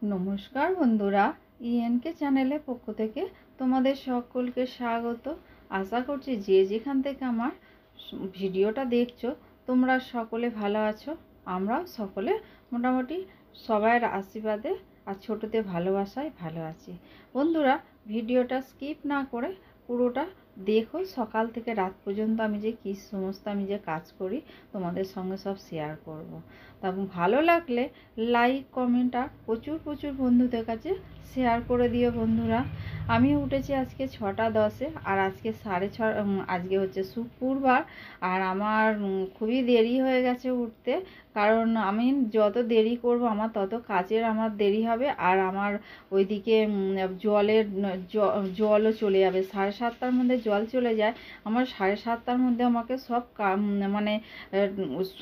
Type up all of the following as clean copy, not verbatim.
নমস্কার বন্ধুরা, ইএনকে চ্যানেলের পক্ষ থেকে তোমাদের সকলকে স্বাগত। আশা করছি যে যেখান থেকে আমার ভিডিওটা দেখছো তোমরা সকলে ভালো আছো। আমরা সকলে মোটামুটি সবার আশীর্বাদে আর ছোটদের ভালোবাসায় ভালো আছি। বন্ধুরা, ভিডিওটা স্কিপ না করে পুরোটা দেখো। সকাল থেকে রাত পর্যন্ত আমি যে কী সমস্ত আমি যে কাজ করি তোমাদের সঙ্গে সব শেয়ার করব। তা ভালো লাগলে লাইক কমেন্ট আর প্রচুর বন্ধুদের কাছে শেয়ার করে দিও বন্ধুরা। আমি উঠেছি আজকে 6:10 আর আজকে 6:30, আজকে হচ্ছে শুক্রবার। আর আমার খুবই দেরি হয়ে গেছে উঠতে, কারণ আমি যত দেরি করব আমার তত কাজের আমার দেরি হবে। আর আমার ওইদিকে জলও চলে যাবে। 7:30টার মধ্যে জল চলে যায়। আমার 7:30টার মধ্যে আমাকে সব মানে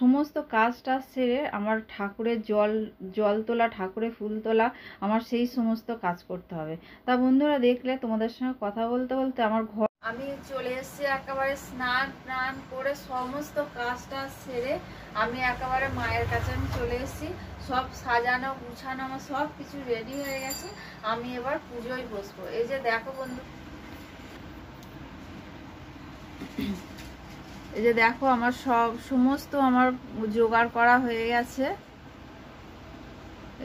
সমস্ত কাজটা সেরে আমার ঠাকুরের জল তোলা, ঠাকুরের ফুল তোলা, আমার সেই সমস্ত কাজ করতে হবে। তা বন্ধুরা, দেখলে তোমাদের সঙ্গে কথা বলতে বলতে আমার ঘর আমি চলে এসেছি। একেবারে স্নান করে সমস্ত কাজটা সেরে আমি একেবারে মায়ের কাছে আমি চলে এসেছি। সব সাজানো গুছানো আমার সব কিছু রেডি হয়ে গেছে। আমি এবার পুজোয় বসবো। এই যে দেখো বন্ধু, এই যে দেখো আমার সমস্ত আমার জোগাড় করা হয়ে গেছে।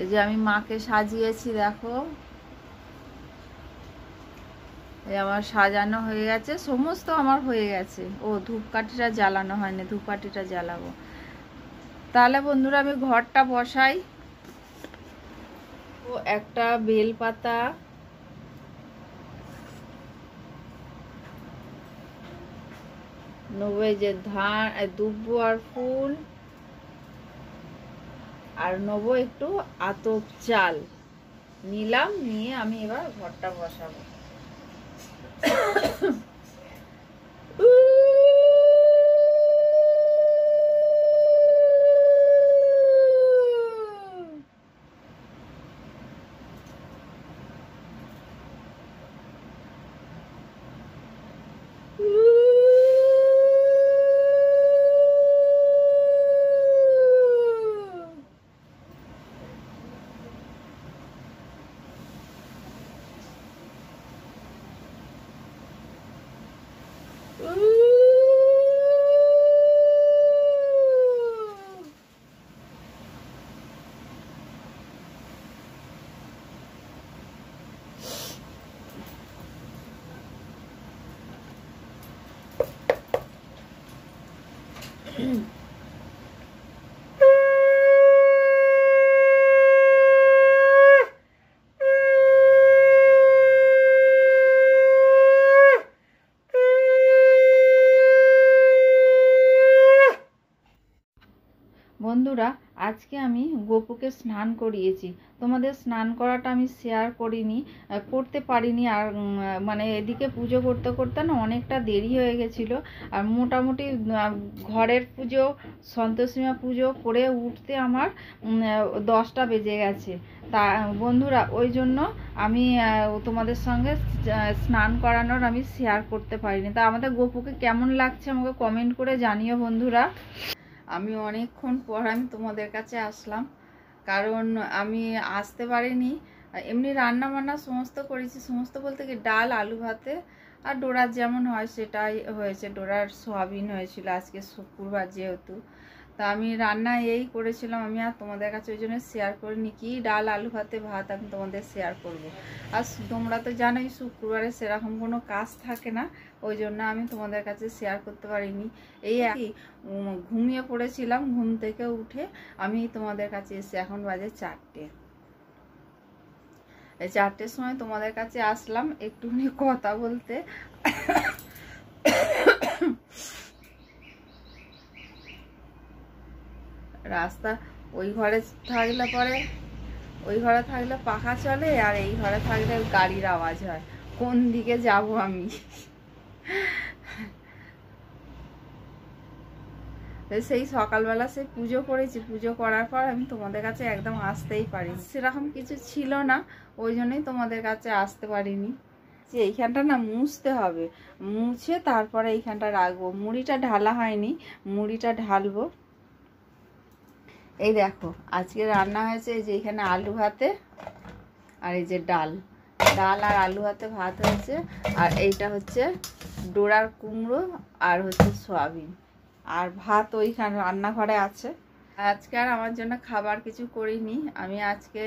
এই যে আমি মাকে সাজিয়েছি, দেখো এই আমার সাজানো হয়ে গেছে, সমস্ত আমার হয়ে গেছে। ও ধূপকাঠিটা জ্বালানো হয়নি, ধূপকাঠিটা জ্বালাবো। তাহলে বন্ধুরা আমি ঘরটা বসাই। ও একটা বেলপাতা, নেবো এই যে দুব্বো আর ফুল, আর নেবো একটু আতপ চাল নিলাম। নিয়ে আমি এবার ঘরটা বসাবো। বন্ধুরা, আজকে আমি গোপুকে স্নান করিয়েছি। তোমাদের স্নান করাটা আমি শেয়ার করতে পারিনি। আর মানে এদিকে পুজো করতে করতে না অনেকটা দেরি হয়ে গেছিলো। আর মোটামুটি ঘরের পুজো, সন্তোষীমা পুজো করে উঠতে আমার 10টা বেজে গেছে। তা বন্ধুরা, ওই জন্য আমি তোমাদের সঙ্গে স্নান করানোর আমি শেয়ার করতে পারিনি। তা আমাদের গোপুকে কেমন লাগছে আমাকে কমেন্ট করে জানিও বন্ধুরা। আমি অনেকক্ষণ পর আমি তোমাদের কাছে আসলাম, কারণ আমি আসতে পারিনি। এমনি রান্না বান্না সমস্ত করেছি, সমস্ত বলতে কি ডাল, আলু ভাতে আর ডোরার যেমন হয় সেটাই হয়েছে। ডোরার সোয়াবিন হয়েছিল আজকে শুক্রবার যেহেতু। তা আমি রান্না এই করেছিলাম, আমি আর তোমাদের কাছে ওই জন্য শেয়ার করিনি। কি ডাল, আলু ভাতে ভাত আমি তোমাদের শেয়ার করব। আর তোমরা তো জানোই শুক্রবারে সেরকম কোনো কাজ থাকে না, ওই জন্য আমি তোমাদের কাছে শেয়ার করতে পারিনি। এই ঘুমিয়ে পড়েছিলাম, ঘুম থেকে উঠে আমি তোমাদের কাছে এসে এখন বাজে 4টে। এই 4টের সময় তোমাদের কাছে আসলাম একটুখানি কথা বলতে। রাস্তা ওই ঘরে থাকলে পাখা চলে, আর এই ঘরে থাকলে গাড়ির আওয়াজ হয়। কোন দিকে যাব আমি? সেই সকালবেলা সেই পুজো করেছি, পুজো করার পর আমি তোমাদের কাছে একদম আসতেই পারিনি। সেরকম কিছু ছিল না, ওই জন্যই তোমাদের কাছে আসতে পারিনি। যে এইখানটা না মুছতে হবে, মুছে তারপরে এইখানটা রাখবো। মুড়িটা ঢালা হয়নি, মুড়িটা ঢালবো। এই দেখো আজকে রান্না হয়েছে, এই যে এখানে আলু ভাতে আর এই যে ডাল ডাল আর আলু হাতে ভাত হয়েছে। আর এইটা হচ্ছে ডোরার কুমড়ো আর হচ্ছে সয়াবিন, আর ভাত ওইখানে রান্নাঘরে আছে। আজকে আর আমার জন্য খাবার কিছু করিনি, আমি আজকে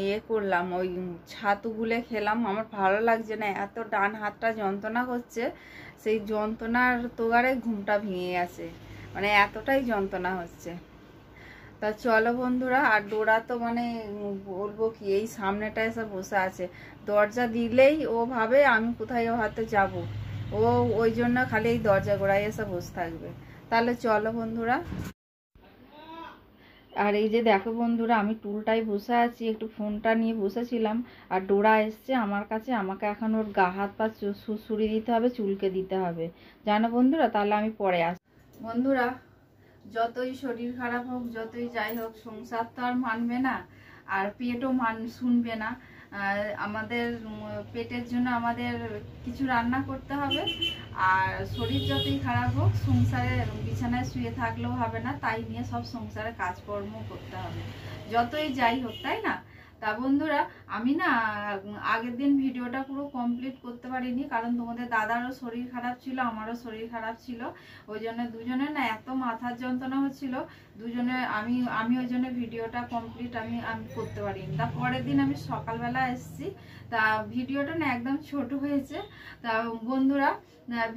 ইয়ে করলাম, ওই ছাতু গুলে খেলাম। আমার ভালো লাগছে না, এত ডান হাতটা যন্ত্রণা করছে, সেই যন্ত্রণার তোগারে ঘুমটা ভেঙে গেছে, মানে এতটাই যন্ত্রণা হচ্ছে। তা চলো বন্ধুরা, আর ডোরা তো মানে বলবো কি, এই সামনেটা এসে বসে আছে, দরজা দিলেই ও ভাবে আমি কোথায় হয়তো যাব, ও ওই জন্য খালি এই দরজা গোড়ায় এসে বসে থাকবে। তাহলে চলো বন্ধুরা। আর এই যে দেখো বন্ধুরা, আমি টুলটাই বসে আছি, একটু ফোনটা নিয়ে বসেছিলাম, আর ডোরা এসছে আমার কাছে, আমাকে এখন ওর গা হাত পা সুড়সুড়ি দিতে হবে, চুলকে দিতে হবে, জানো বন্ধুরা। তাহলে আমি পরে আসি বন্ধুরা। যতই শরীর খারাপ হোক, যতই যাই হোক, সংসার তো আর মানবে না, আর পেটও শুনবে না। আমাদের পেটের জন্য আমাদের কিছু রান্না করতে হবে, আর শরীর যতই খারাপ হোক, সংসারে বিছানায় শুয়ে থাকলেও হবে না, তাই নিয়ে সব সংসারে কাজকর্ম করতে হবে, যতই যাই হোক, তাই না। তা বন্ধুরা, আমি না আগের দিন ভিডিওটা পুরো কমপ্লিট করতে পারিনি, কারণ তোমাদের দাদারও শরীর খারাপ ছিল, আমারও শরীর খারাপ ছিল, ওই জন্য দুজনে না এত মাথার যন্ত্রণা হচ্ছিল দুজনে, আমি ওই জন্য ভিডিওটা কমপ্লিট আমি করতে পারিনি। তা পরের দিন আমি সকালবেলা এসেছি, তা ভিডিওটা না একদম ছোট হয়েছে। তা বন্ধুরা,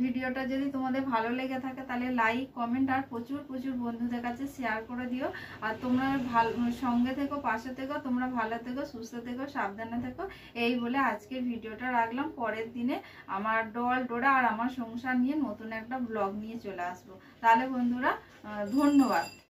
ভিডিওটা যদি তোমাদের ভালো লেগে থাকে তাহলে লাইক কমেন্ট আর প্রচুর প্রচুর বন্ধুদের কাছে শেয়ার করে দিও। আর তোমরা ভালো সঙ্গে থেকো, পাশে থেকো, তোমরা ভালো থেকো, সুস্থ থেকো, সাবধানে থেকো, এই বলে আজকে ভিডিওটা রাখলাম। পরের দিনে আমার ডোরা আর আমার সংসার নিয়ে নতুন একটা ব্লগ নিয়ে চলে আসবো। তাহলে বন্ধুরা, ধন্যবাদ।